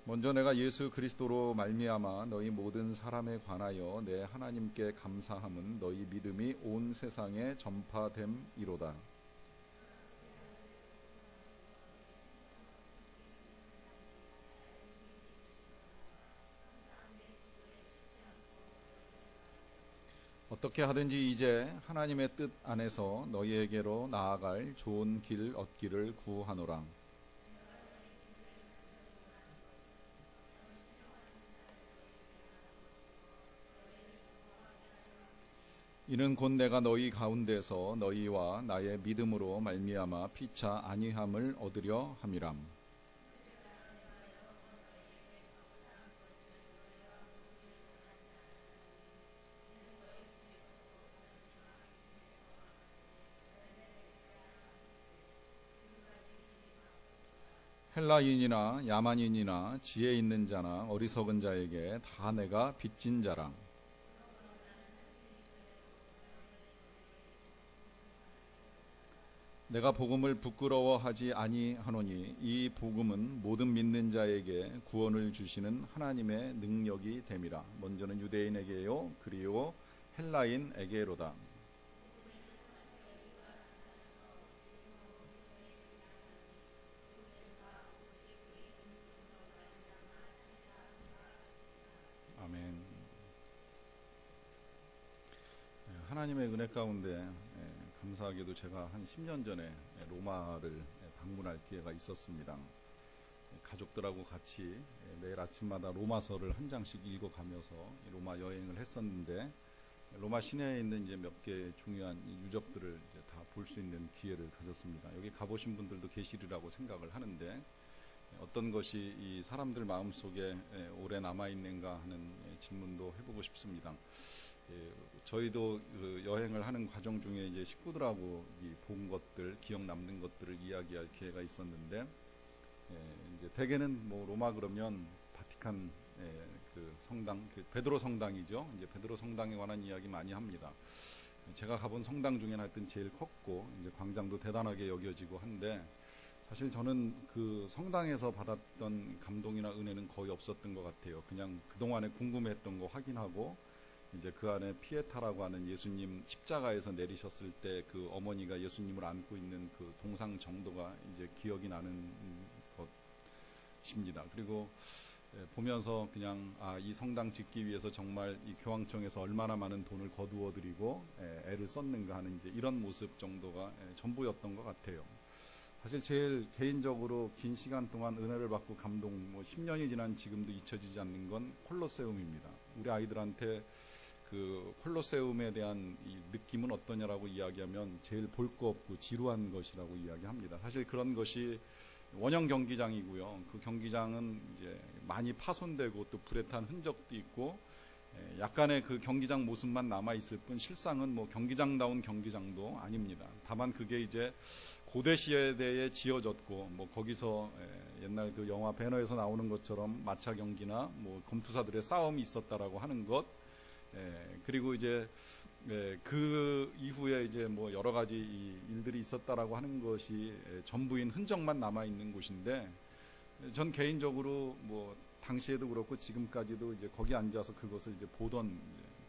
먼저 내가 예수 그리스도로 말미암아 너희 모든 사람에 관하여 내 하나님께 감사함은 너희 믿음이 온 세상에 전파됨이로다. 어떻게 하든지 이제 하나님의 뜻 안에서 너희에게로 나아갈 좋은 길 얻기를 구하노라. 이는 곧 내가 너희 가운데서 너희와 나의 믿음으로 말미암아 피차 안위함을 얻으려 함이람. 헬라인이나 야만인이나 지혜 있는 자나 어리석은 자에게 다 내가 빚진 자라. 내가 복음을 부끄러워하지 아니하노니 이 복음은 모든 믿는 자에게 구원을 주시는 하나님의 능력이 됨이라. 먼저는 유대인에게요 그리고 헬라인에게로다. 아멘. 하나님의 은혜 가운데 감사하게도 제가 한 10년 전에 로마를 방문할 기회가 있었습니다. 가족들하고 같이 매일 아침마다 로마서를 한 장씩 읽어가면서 로마 여행을 했었는데 로마 시내에 있는 이제 몇 개 중요한 유적들을 다 볼 수 있는 기회를 가졌습니다. 여기 가보신 분들도 계시리라고 생각을 하는데 어떤 것이 이 사람들 마음속에 오래 남아있는가 하는 질문도 해보고 싶습니다. 저희도 그 여행을 하는 과정 중에 이제 식구들하고 본 것들, 기억 남는 것들을 이야기할 기회가 있었는데, 이제 대개는 뭐 로마 그러면 바티칸 그 성당, 그 베드로 성당이죠. 이제 베드로 성당에 관한 이야기 많이 합니다. 제가 가본 성당 중에는 하여튼 제일 컸고, 이제 광장도 대단하게 여겨지고 한데, 사실 저는 그 성당에서 받았던 감동이나 은혜는 거의 없었던 것 같아요. 그냥 그동안에 궁금했던 거 확인하고, 이제 그 안에 피에타라고 하는 예수님 십자가에서 내리셨을 때 그 어머니가 예수님을 안고 있는 그 동상 정도가 이제 기억이 나는 것입니다. 그리고 보면서 그냥 이 성당 짓기 위해서 정말 이 교황청에서 얼마나 많은 돈을 거두어 들이고 애를 썼는가 하는 이제 이런 모습 정도가 전부였던 것 같아요. 사실 제일 개인적으로 긴 시간 동안 은혜를 받고 감동, 10년이 지난 지금도 잊혀지지 않는 건 콜로세움입니다. 우리 아이들한테 그 콜로세움에 대한 이 느낌은 어떠냐라고 이야기하면 제일 볼 거 없고 지루한 것이라고 이야기합니다. 사실 그런 것이 원형 경기장이고요. 그 경기장은 이제 많이 파손되고 또 불에 탄 흔적도 있고 약간의 그 경기장 모습만 남아 있을 뿐 실상은 뭐 경기장다운 경기장도 아닙니다. 다만 그게 이제 고대 시대에 지어졌고 뭐 거기서 옛날 그 영화 배너에서 나오는 것처럼 마차 경기나 뭐 검투사들의 싸움이 있었다라고 하는 것, 그리고 이제 그 이후에 이제 뭐 여러 가지 일들이 있었다라고 하는 것이 전부인 흔적만 남아 있는 곳인데, 전 개인적으로 뭐 당시에도 그렇고 지금까지도 이제 거기 앉아서 그것을 이제 보던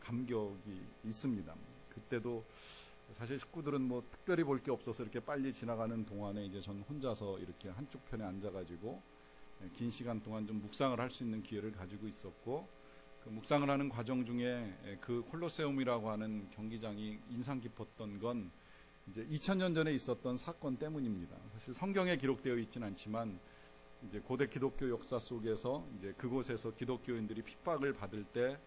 감격이 있습니다. 그때도 사실 식구들은 뭐 특별히 볼 게 없어서 이렇게 빨리 지나가는 동안에 이제 전 혼자서 이렇게 한쪽 편에 앉아가지고 긴 시간 동안 좀 묵상을 할 수 있는 기회를 가지고 있었고, 그 묵상을 하는 과정 중에 그 콜로세움이라고 하는 경기장이 인상 깊었던 건 이제 2000년 전에 있었던 사건 때문입니다. 사실 성경에 기록되어 있지는 않지만 이제 고대 기독교 역사 속에서 이제 그곳에서 기독교인들이 핍박을 받을 때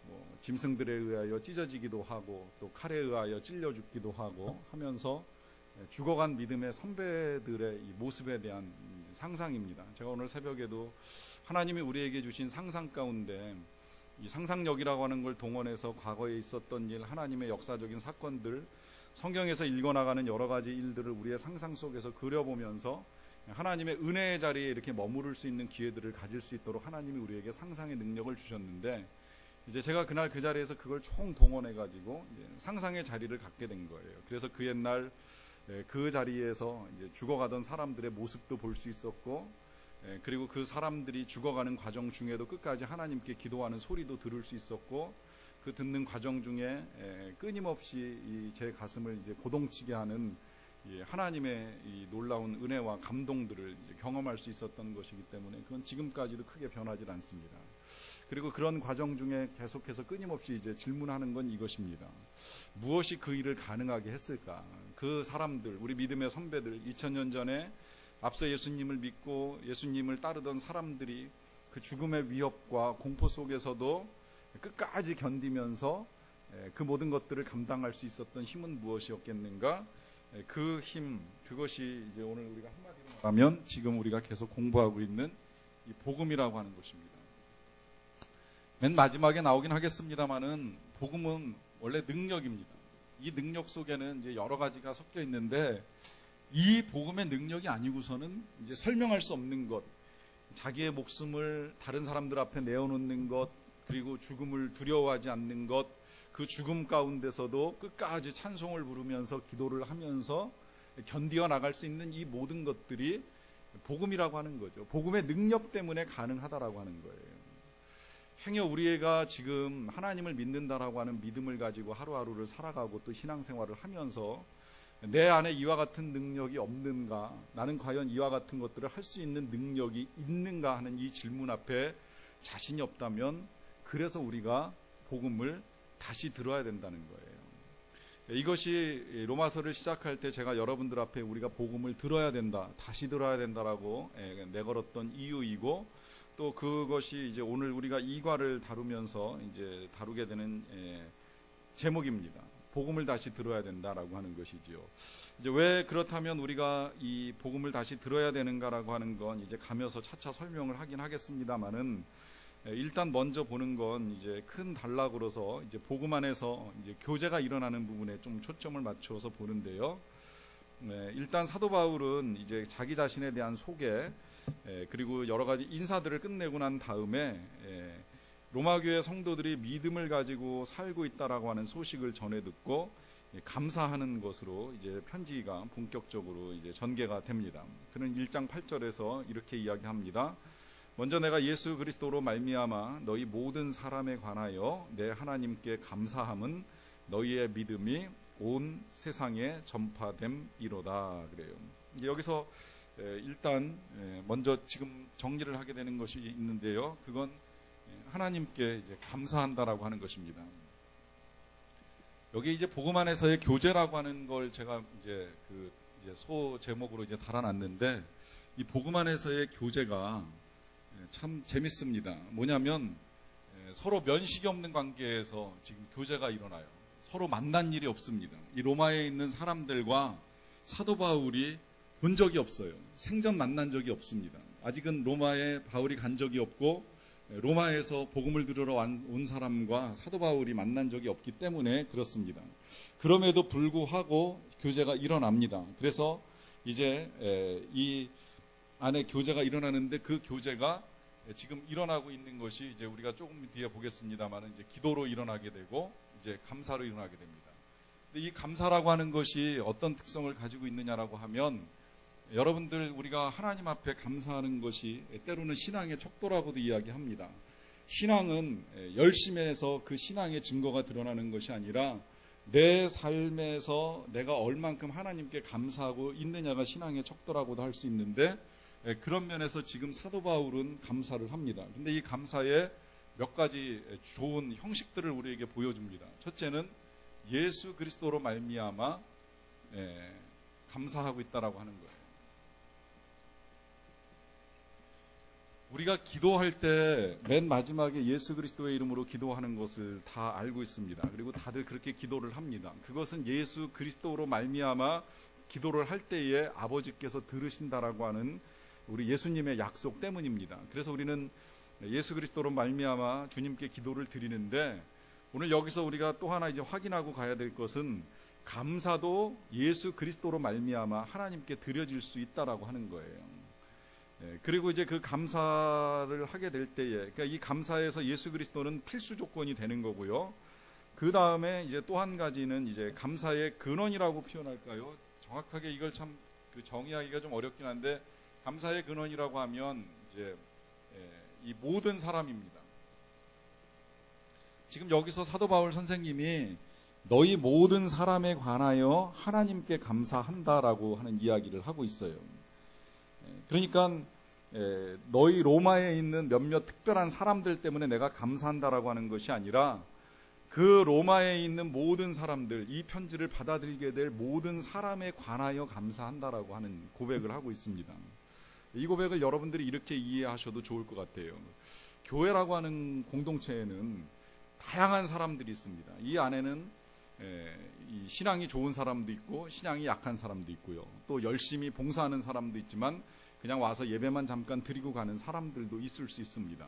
뭐 짐승들에 의하여 찢어지기도 하고 또 칼에 의하여 찔려 죽기도 하고 하면서 죽어간 믿음의 선배들의 이 모습에 대한 상상입니다. 제가 오늘 새벽에도 하나님이 우리에게 주신 상상 가운데 이 상상력이라고 하는 걸 동원해서 과거에 있었던 일, 하나님의 역사적인 사건들, 성경에서 읽어나가는 여러 가지 일들을 우리의 상상 속에서 그려보면서 하나님의 은혜의 자리에 이렇게 머무를 수 있는 기회들을 가질 수 있도록 하나님이 우리에게 상상의 능력을 주셨는데, 이제 제가 그날 그 자리에서 그걸 총 동원해가지고 상상의 자리를 갖게 된 거예요. 그래서 그 옛날 그 자리에서 이제 죽어가던 사람들의 모습도 볼 수 있었고, 그리고 그 사람들이 죽어가는 과정 중에도 끝까지 하나님께 기도하는 소리도 들을 수 있었고, 그 듣는 과정 중에 끊임없이 제 가슴을 이제 고동치게 하는 하나님의 이 놀라운 은혜와 감동들을 이제 경험할 수 있었던 것이기 때문에 그건 지금까지도 크게 변하지 않습니다. 그리고 그런 과정 중에 계속해서 끊임없이 이제 질문하는 건 이것입니다. 무엇이 그 일을 가능하게 했을까? 그 사람들, 우리 믿음의 선배들, 2000년 전에 앞서 예수님을 믿고 예수님을 따르던 사람들이 그 죽음의 위협과 공포 속에서도 끝까지 견디면서 그 모든 것들을 감당할 수 있었던 힘은 무엇이었겠는가? 그 힘, 그것이 이제 오늘 우리가 한마디로 말하면 지금 우리가 계속 공부하고 있는 이 복음이라고 하는 것입니다. 맨 마지막에 나오긴 하겠습니다만은 복음은 원래 능력입니다. 이 능력 속에는 이제 여러 가지가 섞여 있는데 이 복음의 능력이 아니고서는 이제 설명할 수 없는 것, 자기의 목숨을 다른 사람들 앞에 내어놓는 것, 그리고 죽음을 두려워하지 않는 것, 그 죽음 가운데서도 끝까지 찬송을 부르면서 기도를 하면서 견디어 나갈 수 있는 이 모든 것들이 복음이라고 하는 거죠. 복음의 능력 때문에 가능하다라고 하는 거예요. 행여 우리가 지금 하나님을 믿는다라고 하는 믿음을 가지고 하루하루를 살아가고 또 신앙생활을 하면서 내 안에 이와 같은 능력이 없는가, 나는 과연 이와 같은 것들을 할 수 있는 능력이 있는가 하는 이 질문 앞에 자신이 없다면, 그래서 우리가 복음을 다시 들어야 된다는 거예요. 이것이 로마서를 시작할 때 제가 여러분들 앞에 우리가 복음을 들어야 된다, 다시 들어야 된다라고 내걸었던 이유이고, 또 그것이 이제 오늘 우리가 이과를 다루면서 이제 다루게 되는 제목입니다. 복음을 다시 들어야 된다라고 하는 것이지요. 이제 왜 그렇다면 우리가 이 복음을 다시 들어야 되는가라고 하는 건 이제 가면서 차차 설명을 하긴 하겠습니다만은, 일단 먼저 보는 건 이제 큰 단락으로서 이제 복음 안에서 이제 교제가 일어나는 부분에 좀 초점을 맞춰서 보는데요. 일단 사도 바울은 이제 자기 자신에 대한 소개, 그리고 여러 가지 인사들을 끝내고 난 다음에 로마 교회 성도들이 믿음을 가지고 살고 있다라고 하는 소식을 전해 듣고 감사하는 것으로 이제 편지가 본격적으로 이제 전개가 됩니다. 그는 1장 8절에서 이렇게 이야기합니다. 먼저 내가 예수 그리스도로 말미암아 너희 모든 사람에 관하여 내 하나님께 감사함은 너희의 믿음이 온 세상에 전파됨이로다. 그래요. 여기서 일단 먼저 지금 정리를 하게 되는 것이 있는데요. 그건 하나님께 이제 감사한다라고 하는 것입니다. 여기 이제 복음 안에서의 교제라고 하는 걸 제가 이제 소 제목으로 이제 달아놨는데, 이 복음 안에서의 교제가 참 재밌습니다. 뭐냐면 서로 면식이 없는 관계에서 지금 교제가 일어나요. 서로 만난 일이 없습니다. 이 로마에 있는 사람들과 사도 바울이 본 적이 없어요. 생전 만난 적이 없습니다. 아직은 로마에 바울이 간 적이 없고 로마에서 복음을 들으러 온 사람과 사도 바울이 만난 적이 없기 때문에 그렇습니다. 그럼에도 불구하고 교제가 일어납니다. 그래서 이제 이 안에 교제가 일어나는데, 그 교제가 지금 일어나고 있는 것이 이제 우리가 조금 뒤에 보겠습니다만 이제 기도로 일어나게 되고 이제 감사로 일어나게 됩니다. 근데 이 감사라고 하는 것이 어떤 특성을 가지고 있느냐라고 하면, 여러분들 우리가 하나님 앞에 감사하는 것이 때로는 신앙의 척도라고도 이야기합니다. 신앙은 열심에서 그 신앙의 증거가 드러나는 것이 아니라 내 삶에서 내가 얼만큼 하나님께 감사하고 있느냐가 신앙의 척도라고도 할 수 있는데, 그런 면에서 지금 사도 바울은 감사를 합니다. 근데 이 감사에 몇 가지 좋은 형식들을 우리에게 보여줍니다. 첫째는 예수 그리스도로 말미암아 감사하고 있다라고 하는 거예요. 우리가 기도할 때 맨 마지막에 예수 그리스도의 이름으로 기도하는 것을 다 알고 있습니다. 그리고 다들 그렇게 기도를 합니다. 그것은 예수 그리스도로 말미암아 기도를 할 때에 아버지께서 들으신다라고 하는 우리 예수님의 약속 때문입니다. 그래서 우리는 예수 그리스도로 말미암아 주님께 기도를 드리는데, 오늘 여기서 우리가 또 하나 이제 확인하고 가야 될 것은 감사도 예수 그리스도로 말미암아 하나님께 드려질 수 있다라고 하는 거예요. 그리고 이제 그 감사를 하게 될 때에, 그러니까 이 감사에서 예수 그리스도는 필수 조건이 되는 거고요. 그 다음에 이제 또 한 가지는 이제 감사의 근원이라고 표현할까요? 정확하게 이걸 참 정의하기가 좀 어렵긴 한데, 감사의 근원이라고 하면 이제 이 모든 사람입니다. 지금 여기서 사도 바울 선생님이 너희 모든 사람에 관하여 하나님께 감사한다라고 하는 이야기를 하고 있어요. 그러니까 너희 로마에 있는 몇몇 특별한 사람들 때문에 내가 감사한다라고 하는 것이 아니라 그 로마에 있는 모든 사람들, 이 편지를 받아들이게 될 모든 사람에 관하여 감사한다라고 하는 고백을 하고 있습니다. 이 고백을 여러분들이 이렇게 이해하셔도 좋을 것 같아요. 교회라고 하는 공동체에는 다양한 사람들이 있습니다. 이 안에는 이 신앙이 좋은 사람도 있고 신앙이 약한 사람도 있고요. 또 열심히 봉사하는 사람도 있지만 그냥 와서 예배만 잠깐 드리고 가는 사람들도 있을 수 있습니다.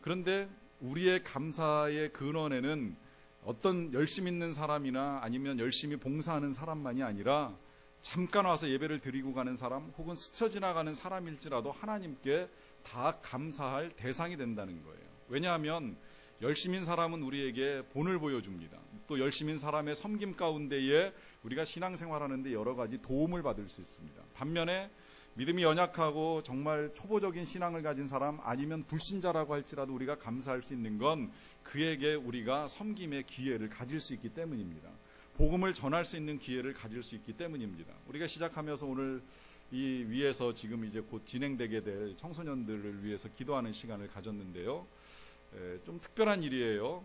그런데 우리의 감사의 근원에는 어떤 열심 있는 사람이나 아니면 열심히 봉사하는 사람만이 아니라 잠깐 와서 예배를 드리고 가는 사람 혹은 스쳐 지나가는 사람일지라도 하나님께 다 감사할 대상이 된다는 거예요. 왜냐하면 열심인 사람은 우리에게 본을 보여줍니다. 또 열심인 사람의 섬김 가운데에 우리가 신앙생활하는데 여러 가지 도움을 받을 수 있습니다. 반면에 믿음이 연약하고 정말 초보적인 신앙을 가진 사람 아니면 불신자라고 할지라도 우리가 감사할 수 있는 건 그에게 우리가 섬김의 기회를 가질 수 있기 때문입니다. 복음을 전할 수 있는 기회를 가질 수 있기 때문입니다. 우리가 시작하면서 오늘 이 위에서 지금 이제 곧 진행되게 될 청소년들을 위해서 기도하는 시간을 가졌는데요. 좀 특별한 일이에요.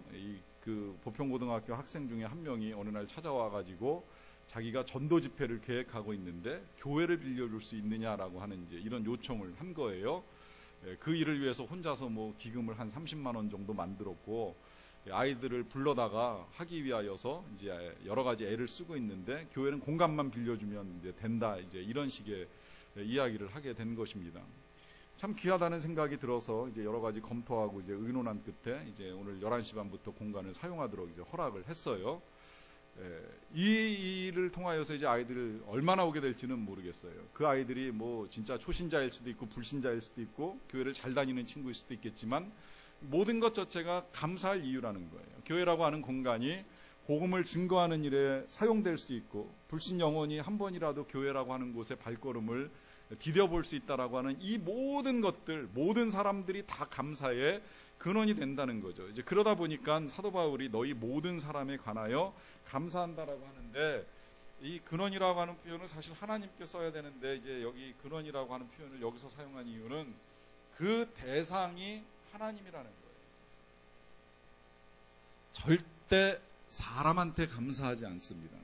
그 보평고등학교 학생 중에 한 명이 어느 날 찾아와가지고 자기가 전도 집회를 계획하고 있는데 교회를 빌려줄 수 있느냐라고 하는 이제 이런 요청을 한 거예요. 그 일을 위해서 혼자서 뭐 기금을 한 30만 원 정도 만들었고 아이들을 불러다가 하기 위하여서 이제 여러 가지 애를 쓰고 있는데 교회는 공간만 빌려주면 이제 된다 이제 이런 식의 이야기를 하게 된 것입니다. 참 귀하다는 생각이 들어서 이제 여러 가지 검토하고 이제 의논한 끝에 이제 오늘 11시 반부터 공간을 사용하도록 이제 허락을 했어요. 이 일을 통하여서 이제 아이들을 얼마나 오게 될지는 모르겠어요. 그 아이들이 뭐 진짜 초신자일 수도 있고 불신자일 수도 있고 교회를 잘 다니는 친구일 수도 있겠지만 모든 것 자체가 감사할 이유라는 거예요. 교회라고 하는 공간이 복음을 증거하는 일에 사용될 수 있고 불신 영혼이 한 번이라도 교회라고 하는 곳에 발걸음을 디뎌볼 수 있다라고 하는 이 모든 것들, 모든 사람들이 다 감사의 근원이 된다는 거죠. 이제 그러다 보니까 사도 바울이 너희 모든 사람에 관하여 감사한다라고 하는데 이 근원이라고 하는 표현은 사실 하나님께 써야 되는데 이제 여기 근원이라고 하는 표현을 여기서 사용한 이유는 그 대상이 하나님이라는 거예요. 절대 사람한테 감사하지 않습니다.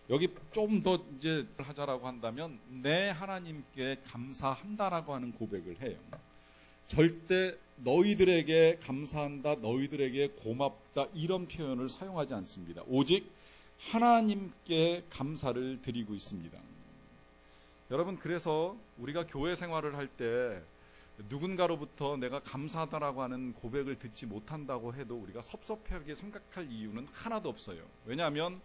여기 좀 더 이제 하자라고 한다면 내 하나님께 감사한다라고 하는 고백을 해요. 절대 너희들에게 감사한다, 너희들에게 고맙다 이런 표현을 사용하지 않습니다. 오직 하나님께 감사를 드리고 있습니다. 여러분 그래서 우리가 교회 생활을 할 때 누군가로부터 내가 감사하다라고 하는 고백을 듣지 못한다고 해도 우리가 섭섭하게 생각할 이유는 하나도 없어요. 왜냐하면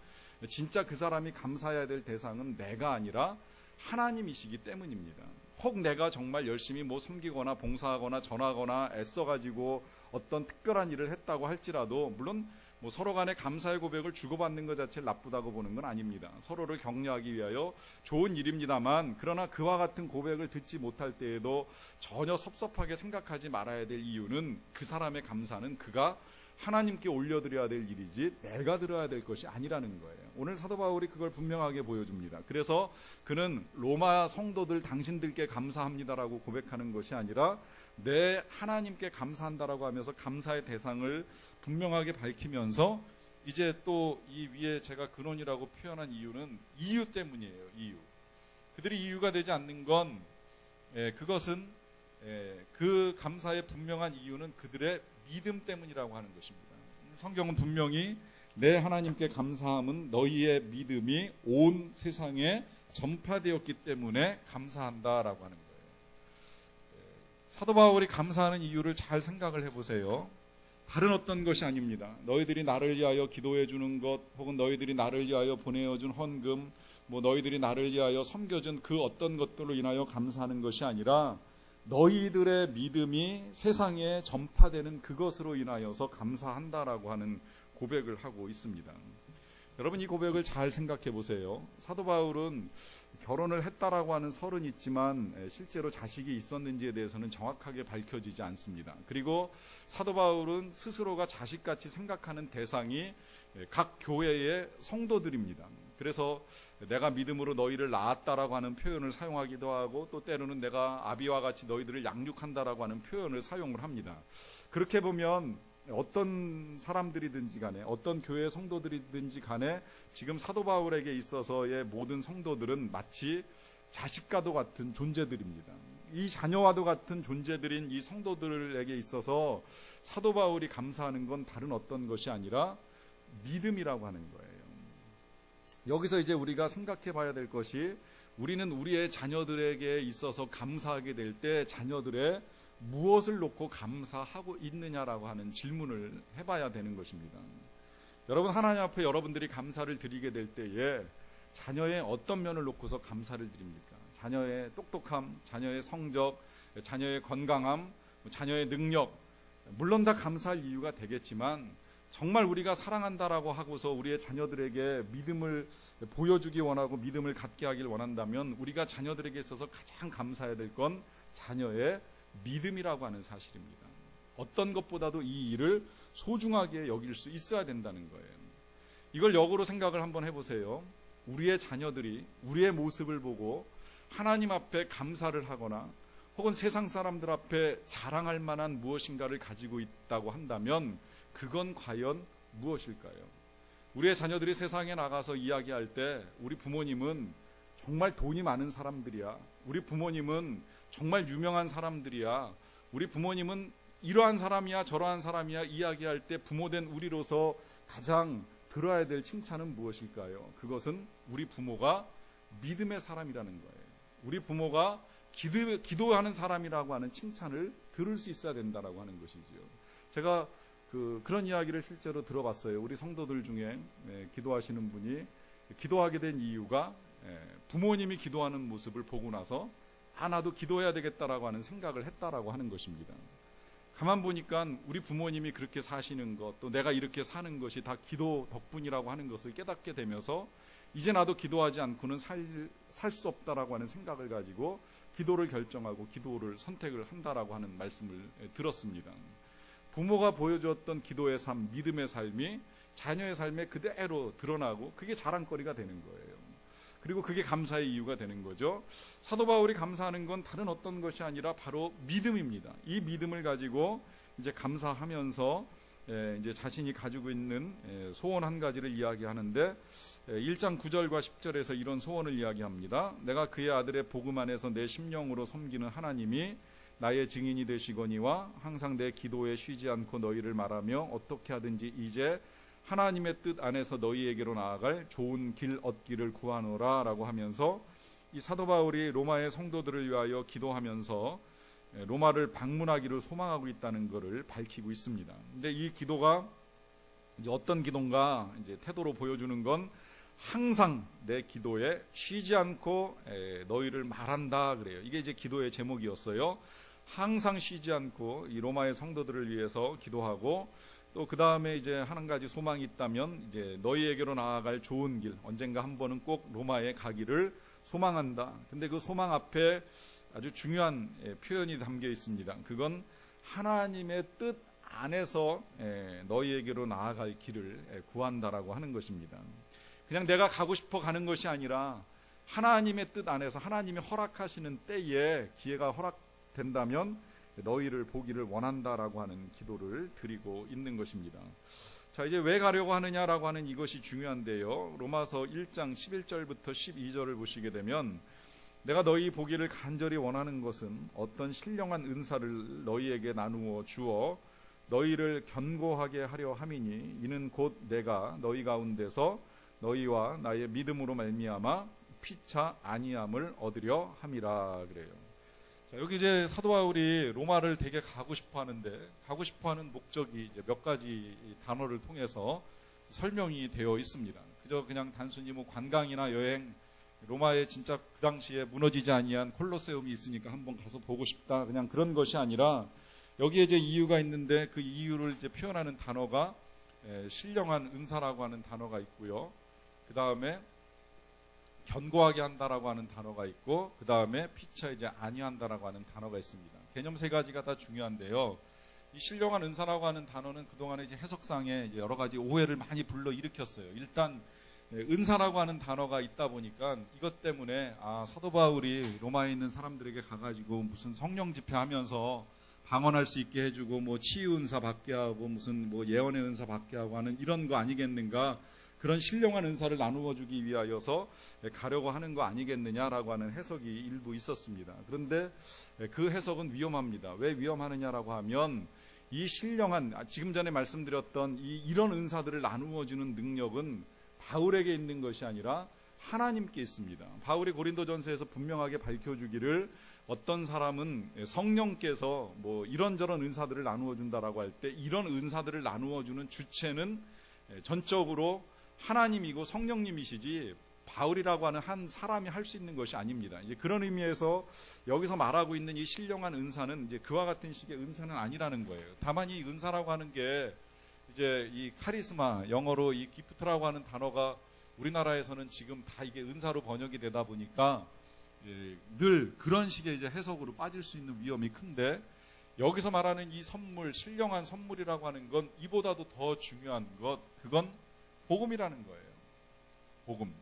진짜 그 사람이 감사해야 될 대상은 내가 아니라 하나님이시기 때문입니다. 혹 내가 정말 열심히 뭐 섬기거나 봉사하거나 전하거나 애써가지고 어떤 특별한 일을 했다고 할지라도 물론 뭐 서로 간에 감사의 고백을 주고받는 것 자체를 나쁘다고 보는 건 아닙니다. 서로를 격려하기 위하여 좋은 일입니다만 그러나 그와 같은 고백을 듣지 못할 때에도 전혀 섭섭하게 생각하지 말아야 될 이유는 그 사람의 감사는 그가 하나님께 올려드려야 될 일이지 내가 들어야 될 것이 아니라는 거예요. 오늘 사도 바울이 그걸 분명하게 보여줍니다. 그래서 그는 로마 성도들 당신들께 감사합니다라고 고백하는 것이 아니라 내 하나님께 감사한다라고 하면서 감사의 대상을 분명하게 밝히면서 이제 또 이 위에 제가 근원이라고 표현한 이유는 이유 때문이에요. 이유. 그들이 이유가 되지 않는 건 그것은 그 감사의 분명한 이유는 그들의 믿음 때문이라고 하는 것입니다. 성경은 분명히 내 하나님께 감사함은 너희의 믿음이 온 세상에 전파되었기 때문에 감사한다라고 하는 거예요. 사도 바울이 감사하는 이유를 잘 생각을 해보세요. 다른 어떤 것이 아닙니다. 너희들이 나를 위하여 기도해 주는 것 혹은 너희들이 나를 위하여 보내어 준 헌금 뭐 너희들이 나를 위하여 섬겨준 그 어떤 것들로 인하여 감사하는 것이 아니라 너희들의 믿음이 세상에 전파되는 그것으로 인하여서 감사한다라고 하는 고백을 하고 있습니다. 여러분 이 고백을 잘 생각해 보세요. 사도 바울은 결혼을 했다라고 하는 설은 있지만 실제로 자식이 있었는지에 대해서는 정확하게 밝혀지지 않습니다. 그리고 사도 바울은 스스로가 자식같이 생각하는 대상이 각 교회의 성도들입니다. 그래서 내가 믿음으로 너희를 낳았다라고 하는 표현을 사용하기도 하고 또 때로는 내가 아비와 같이 너희들을 양육한다라고 하는 표현을 사용을 합니다. 그렇게 보면 어떤 사람들이든지 간에 어떤 교회 성도들이든지 간에 지금 사도 바울에게 있어서의 모든 성도들은 마치 자식과도 같은 존재들입니다. 이 자녀와도 같은 존재들인 이 성도들에게 있어서 사도 바울이 감사하는 건 다른 어떤 것이 아니라 믿음이라고 하는 거예요. 여기서 이제 우리가 생각해 봐야 될 것이 우리는 우리의 자녀들에게 있어서 감사하게 될 때 자녀들의 무엇을 놓고 감사하고 있느냐라고 하는 질문을 해봐야 되는 것입니다. 여러분 하나님 앞에 여러분들이 감사를 드리게 될 때에 자녀의 어떤 면을 놓고서 감사를 드립니까? 자녀의 똑똑함, 자녀의 성적, 자녀의 건강함, 자녀의 능력, 물론 다 감사할 이유가 되겠지만 정말 우리가 사랑한다라고 하고서 우리의 자녀들에게 믿음을 보여주기 원하고 믿음을 갖게 하길 원한다면 우리가 자녀들에게 있어서 가장 감사해야 될 건 자녀의 믿음이라고 하는 사실입니다. 어떤 것보다도 이 일을 소중하게 여길 수 있어야 된다는 거예요. 이걸 역으로 생각을 한번 해보세요. 우리의 자녀들이 우리의 모습을 보고 하나님 앞에 감사를 하거나 혹은 세상 사람들 앞에 자랑할 만한 무엇인가를 가지고 있다고 한다면 그건 과연 무엇일까요? 우리의 자녀들이 세상에 나가서 이야기할 때 우리 부모님은 정말 돈이 많은 사람들이야. 우리 부모님은 정말 유명한 사람들이야. 우리 부모님은 이러한 사람이야 저러한 사람이야 이야기할 때 부모된 우리로서 가장 들어야 될 칭찬은 무엇일까요? 그것은 우리 부모가 믿음의 사람이라는 거예요. 우리 부모가 기도하는 사람이라고 하는 칭찬을 들을 수 있어야 된다라고 하는 것이지요. 제가 그런 이야기를 실제로 들어봤어요. 우리 성도들 중에 기도하시는 분이 기도하게 된 이유가 부모님이 기도하는 모습을 보고 나서 나도 기도해야 되겠다라고 하는 생각을 했다라고 하는 것입니다. 가만 보니까 우리 부모님이 그렇게 사시는 것, 또 내가 이렇게 사는 것이 다 기도 덕분이라고 하는 것을 깨닫게 되면서 이제 나도 기도하지 않고는 살 수 없다라고 하는 생각을 가지고 기도를 결정하고 기도를 선택을 한다라고 하는 말씀을 들었습니다. 부모가 보여주었던 기도의 삶, 믿음의 삶이 자녀의 삶에 그대로 드러나고 그게 자랑거리가 되는 거예요. 그리고 그게 감사의 이유가 되는 거죠. 사도 바울이 감사하는 건 다른 어떤 것이 아니라 바로 믿음입니다. 이 믿음을 가지고 이제 감사하면서 이제 자신이 가지고 있는 소원 한 가지를 이야기하는데 1장 9절과 10절에서 이런 소원을 이야기합니다. 내가 그의 아들의 복음 안에서 내 심령으로 섬기는 하나님이 나의 증인이 되시거니와 항상 내 기도에 쉬지 않고 너희를 말하며 어떻게 하든지 이제 하나님의 뜻 안에서 너희에게로 나아갈 좋은 길 얻기를 구하노라 라고 하면서 이 사도 바울이 로마의 성도들을 위하여 기도하면서 로마를 방문하기를 소망하고 있다는 것을 밝히고 있습니다. 근데 이 기도가 이제 어떤 기도인가 이제 태도로 보여주는 건 항상 내 기도에 쉬지 않고 너희를 말한다 그래요. 이게 이제 기도의 제목이었어요. 항상 쉬지 않고 이 로마의 성도들을 위해서 기도하고 또 그 다음에 이제 한 가지 소망이 있다면 이제 너희에게로 나아갈 좋은 길, 언젠가 한 번은 꼭 로마에 가기를 소망한다. 근데 그 소망 앞에 아주 중요한 표현이 담겨 있습니다. 그건 하나님의 뜻 안에서 너희에게로 나아갈 길을 구한다라고 하는 것입니다. 그냥 내가 가고 싶어 가는 것이 아니라 하나님의 뜻 안에서 하나님이 허락하시는 때에 기회가 허락된다면 너희를 보기를 원한다라고 하는 기도를 드리고 있는 것입니다. 자, 이제 왜 가려고 하느냐라고 하는 이것이 중요한데요. 로마서 1장 11절부터 12절을 보시게 되면 내가 너희 보기를 간절히 원하는 것은 어떤 신령한 은사를 너희에게 나누어 주어 너희를 견고하게 하려 함이니 이는 곧 내가 너희 가운데서 너희와 나의 믿음으로 말미암아 피차 아니함을 얻으려 함이라 그래요. 자, 여기 이제 사도 바울이 로마를 되게 가고 싶어 하는데 가고 싶어 하는 목적이 이제 몇 가지 단어를 통해서 설명이 되어 있습니다. 그저 그냥 단순히 뭐 관광이나 여행, 로마에 진짜 그 당시에 무너지지 아니한 콜로세움이 있으니까 한번 가서 보고 싶다. 그냥 그런 것이 아니라 여기에 이제 이유가 있는데 그 이유를 이제 표현하는 단어가 신령한 은사라고 하는 단어가 있고요. 그 다음에 견고하게 한다라고 하는 단어가 있고, 그 다음에 피차 이제 안위한다라고 하는 단어가 있습니다. 개념 세 가지가 다 중요한데요. 이 신령한 은사라고 하는 단어는 그동안에 이제 해석상에 이제 여러 가지 오해를 많이 불러 일으켰어요. 일단 은사라고 하는 단어가 있다 보니까 이것 때문에 사도 바울이 로마에 있는 사람들에게 가가지고 무슨 성령 집회하면서 방언할 수 있게 해주고 뭐 치유 은사 받게 하고 무슨 뭐 예언의 은사 받게 하고 하는 이런 거 아니겠는가, 그런 신령한 은사를 나누어 주기 위하여서 가려고 하는 거 아니겠느냐라고 하는 해석이 일부 있었습니다. 그런데 그 해석은 위험합니다. 왜 위험하느냐라고 하면 이 신령한, 지금 전에 말씀드렸던 이런 은사들을 나누어 주는 능력은 바울에게 있는 것이 아니라 하나님께 있습니다. 바울이 고린도전서에서 분명하게 밝혀주기를, 어떤 사람은 성령께서 뭐 이런저런 은사들을 나누어 준다라고 할 때 이런 은사들을 나누어 주는 주체는 전적으로 하나님이고 성령님이시지 바울이라고 하는 한 사람이 할 수 있는 것이 아닙니다. 이제 그런 의미에서 여기서 말하고 있는 이 신령한 은사는 이제 그와 같은 식의 은사는 아니라는 거예요. 다만 이 은사라고 하는 게 이제 이 카리스마, 영어로 이 기프트라고 하는 단어가 우리나라에서는 지금 다 이게 은사로 번역이 되다 보니까 늘 그런 식의 이제 해석으로 빠질 수 있는 위험이 큰데, 여기서 말하는 이 선물, 신령한 선물이라고 하는 건 이보다도 더 중요한 것, 그건 복음이라는 거예요. 복음.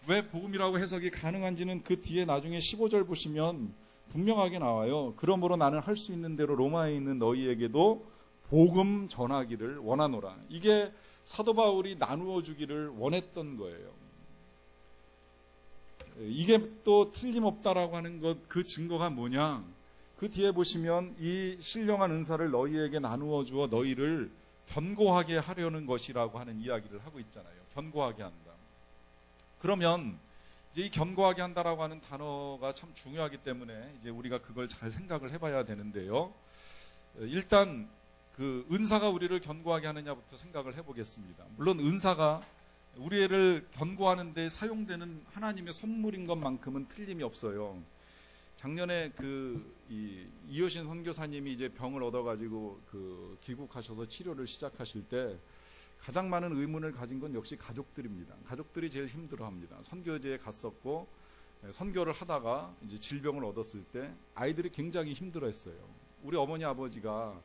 왜 복음이라고 해석이 가능한지는 그 뒤에 나중에 15절 보시면 분명하게 나와요. 그러므로 나는 할 수 있는 대로 로마에 있는 너희에게도 복음 전하기를 원하노라. 이게 사도 바울이 나누어 주기를 원했던 거예요. 이게 또 틀림없다라고 하는 것, 그 증거가 뭐냐? 그 뒤에 보시면 이 신령한 은사를 너희에게 나누어 주어 너희를 견고하게 하려는 것이라고 하는 이야기를 하고 있잖아요. 견고하게 한다. 그러면 이제 이 견고하게 한다라고 하는 단어가 참 중요하기 때문에 이제 우리가 그걸 잘 생각을 해봐야 되는데요. 일단 그 은사가 우리를 견고하게 하느냐부터 생각을 해보겠습니다. 물론 은사가 우리를 견고하는 데 사용되는 하나님의 선물인 것만큼은 틀림이 없어요. 작년에 이효신 선교사님이 이제 병을 얻어가지고 귀국하셔서 치료를 시작하실 때 가장 많은 의문을 가진 건 역시 가족들입니다. 가족들이 제일 힘들어합니다. 선교제에 갔었고 선교를 하다가 이제 질병을 얻었을 때 아이들이 굉장히 힘들어했어요. 우리 어머니 아버지가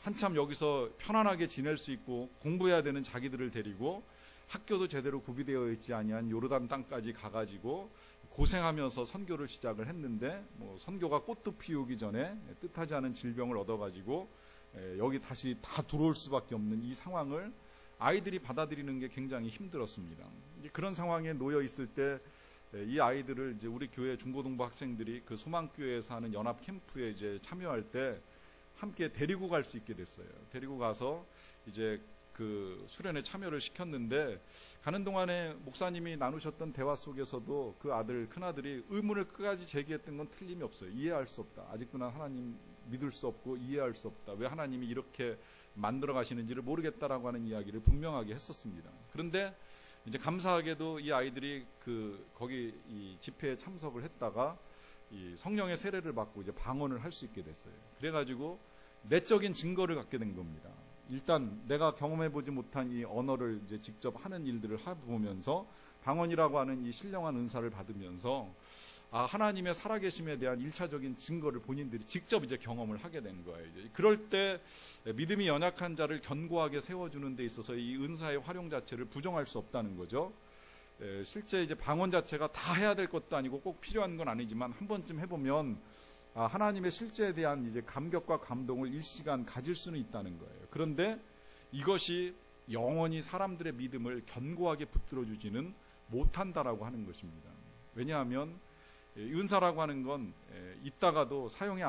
한참 여기서 편안하게 지낼 수 있고 공부해야 되는 자기들을 데리고 학교도 제대로 구비되어 있지 아니한 요르단 땅까지 가가지고 고생하면서 선교를 시작을 했는데, 뭐 선교가 꽃도 피우기 전에 뜻하지 않은 질병을 얻어가지고 여기 다시 다 들어올 수밖에 없는 이 상황을 아이들이 받아들이는 게 굉장히 힘들었습니다. 그런 상황에 놓여 있을 때 이 아이들을 이제 우리 교회 중고등부 학생들이 그 소망교회에서 하는 연합 캠프에 이제 참여할 때 함께 데리고 갈 수 있게 됐어요. 데리고 가서 이제 그 수련에 참여를 시켰는데, 가는 동안에 목사님이 나누셨던 대화 속에서도 그 아들, 큰아들이 의문을 끝까지 제기했던 건 틀림이 없어요. 이해할 수 없다. 아직도 난 하나님 믿을 수 없고 이해할 수 없다. 왜 하나님이 이렇게 만들어 가시는지를 모르겠다라고 하는 이야기를 분명하게 했었습니다. 그런데 이제 감사하게도 이 아이들이 거기 이 집회에 참석을 했다가 이 성령의 세례를 받고 이제 방언을 할 수 있게 됐어요. 그래가지고 내적인 증거를 갖게 된 겁니다. 일단 내가 경험해보지 못한 이 언어를 이제 직접 하는 일들을 해보면서 방언이라고 하는 이 신령한 은사를 받으면서 하나님의 살아계심에 대한 1차적인 증거를 본인들이 직접 이제 경험을 하게 된 거예요. 이제 그럴 때 믿음이 연약한 자를 견고하게 세워주는 데 있어서 이 은사의 활용 자체를 부정할 수 없다는 거죠. 실제 이제 방언 자체가 다 해야 될 것도 아니고 꼭 필요한 건 아니지만 한 번쯤 해보면 하나님의 실제에 대한 이제 감격과 감동을 일시간 가질 수는 있다는 거예요. 그런데 이것이 영원히 사람들의 믿음을 견고하게 붙들어주지는 못한다라고 하는 것입니다. 왜냐하면 은사라고 하는 건 있다가도 사용이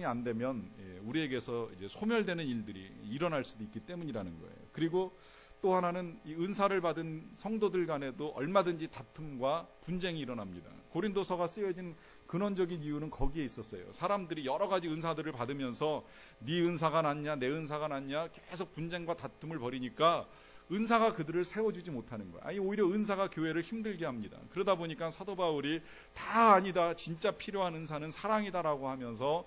안 되면 우리에게서 이제 소멸되는 일들이 일어날 수도 있기 때문이라는 거예요. 그리고 또 하나는 이 은사를 받은 성도들 간에도 얼마든지 다툼과 분쟁이 일어납니다. 고린도서가 쓰여진 근원적인 이유는 거기에 있었어요. 사람들이 여러 가지 은사들을 받으면서 네 은사가 낫냐 내 은사가 낫냐 계속 분쟁과 다툼을 벌이니까 은사가 그들을 세워주지 못하는 거예요. 아니 오히려 은사가 교회를 힘들게 합니다. 그러다 보니까 사도 바울이 다 아니다, 진짜 필요한 은사는 사랑이다라고 하면서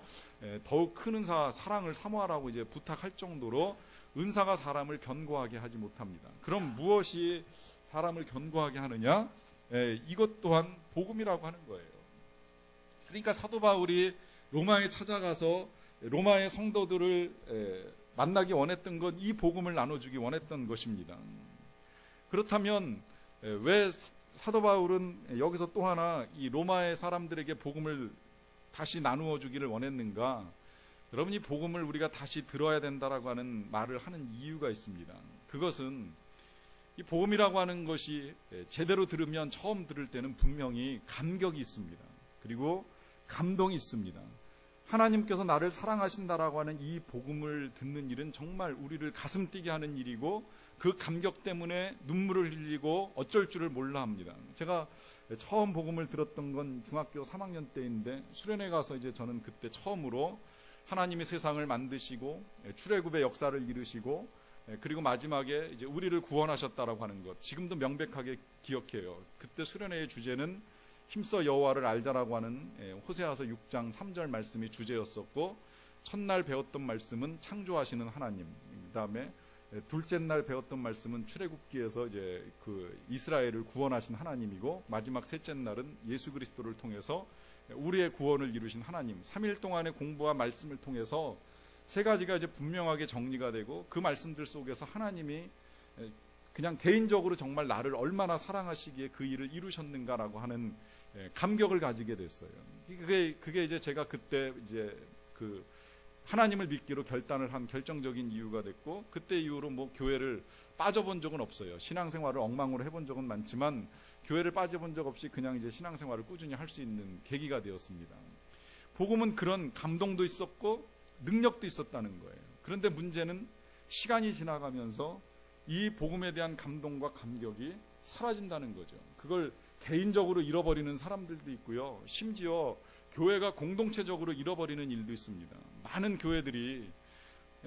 더욱 큰 은사, 사랑을 사모하라고 이제 부탁할 정도로 은사가 사람을 견고하게 하지 못합니다. 그럼 무엇이 사람을 견고하게 하느냐? 이것 또한 복음이라고 하는 거예요. 그러니까 사도 바울이 로마에 찾아가서 로마의 성도들을 만나기 원했던 건 이 복음을 나눠주기 원했던 것입니다. 그렇다면 왜 사도 바울은 여기서 또 하나 이 로마의 사람들에게 복음을 다시 나누어 주기를 원했는가? 여러분, 이 복음을 우리가 다시 들어야 된다라고 하는 말을 하는 이유가 있습니다. 그것은 이 복음이라고 하는 것이 제대로 들으면 처음 들을 때는 분명히 감격이 있습니다. 그리고 감동이 있습니다. 하나님께서 나를 사랑하신다라고 하는 이 복음을 듣는 일은 정말 우리를 가슴 뛰게 하는 일이고 그 감격 때문에 눈물을 흘리고 어쩔 줄을 몰라 합니다. 제가 처음 복음을 들었던 건 중학교 3학년 때인데 수련회 가서 이제 저는 그때 처음으로 하나님이 세상을 만드시고 출애굽의 역사를 이루시고 그리고 마지막에 이제 우리를 구원하셨다라고 하는 것, 지금도 명백하게 기억해요. 그때 수련회의 주제는 힘써 여호와를 알자라고 하는 호세아서 6장 3절 말씀이 주제였었고, 첫날 배웠던 말씀은 창조하시는 하나님, 그다음에 둘째 날 배웠던 말씀은 출애굽기에서 이제 그 이스라엘을 구원하신 하나님이고, 마지막 셋째 날은 예수 그리스도를 통해서 우리의 구원을 이루신 하나님. 3일 동안의 공부와 말씀을 통해서 세 가지가 이제 분명하게 정리가 되고, 그 말씀들 속에서 하나님이 그냥 개인적으로 정말 나를 얼마나 사랑하시기에 그 일을 이루셨는가라고 하는 감격을 가지게 됐어요. 그게 이제 제가 그때 이제 그 하나님을 믿기로 결단을 한 결정적인 이유가 됐고, 그때 이후로 뭐 교회를 빠져본 적은 없어요. 신앙생활을 엉망으로 해본 적은 많지만 교회를 빠져본 적 없이 그냥 이제 신앙생활을 꾸준히 할 수 있는 계기가 되었습니다. 복음은 그런 감동도 있었고 능력도 있었다는 거예요. 그런데 문제는 시간이 지나가면서 이 복음에 대한 감동과 감격이 사라진다는 거죠. 그걸 개인적으로 잃어버리는 사람들도 있고요. 심지어 교회가 공동체적으로 잃어버리는 일도 있습니다. 많은 교회들이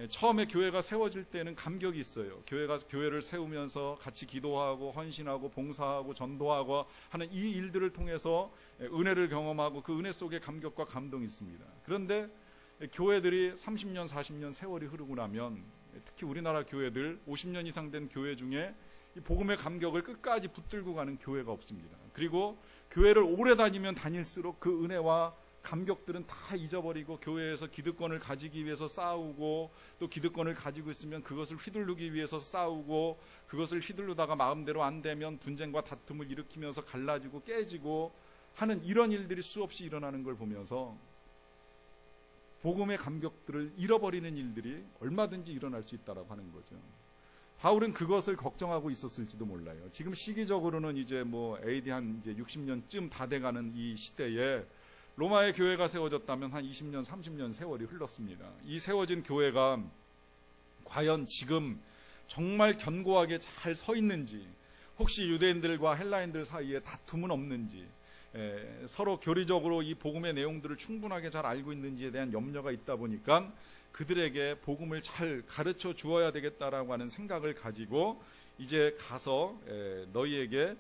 처음에 교회가 세워질 때는 감격이 있어요. 교회를 세우면서 같이 기도하고 헌신하고 봉사하고 전도하고 하는 이 일들을 통해서 은혜를 경험하고 그 은혜 속에 감격과 감동이 있습니다. 그런데 교회들이 30년, 40년 세월이 흐르고 나면, 특히 우리나라 교회들 50년 이상 된 교회 중에 이 복음의 감격을 끝까지 붙들고 가는 교회가 없습니다. 그리고 교회를 오래 다니면 다닐수록 그 은혜와 감격들은 다 잊어버리고 교회에서 기득권을 가지기 위해서 싸우고, 또 기득권을 가지고 있으면 그것을 휘두르기 위해서 싸우고, 그것을 휘두르다가 마음대로 안 되면 분쟁과 다툼을 일으키면서 갈라지고 깨지고 하는 이런 일들이 수없이 일어나는 걸 보면서 복음의 감격들을 잃어버리는 일들이 얼마든지 일어날 수 있다라고 하는 거죠. 바울은 그것을 걱정하고 있었을지도 몰라요. 지금 시기적으로는 이제 뭐 AD 한 이제 60년쯤 다 돼가는 이 시대에 로마의 교회가 세워졌다면 한 20년, 30년 세월이 흘렀습니다. 이 세워진 교회가 과연 지금 정말 견고하게 잘 서 있는지, 혹시 유대인들과 헬라인들 사이에 다툼은 없는지, 서로 교리적으로 이 복음의 내용들을 충분하게 잘 알고 있는지에 대한 염려가 있다 보니까 그들에게 복음을 잘 가르쳐 주어야 되겠다라고 하는 생각을 가지고 이제 가서 너희에게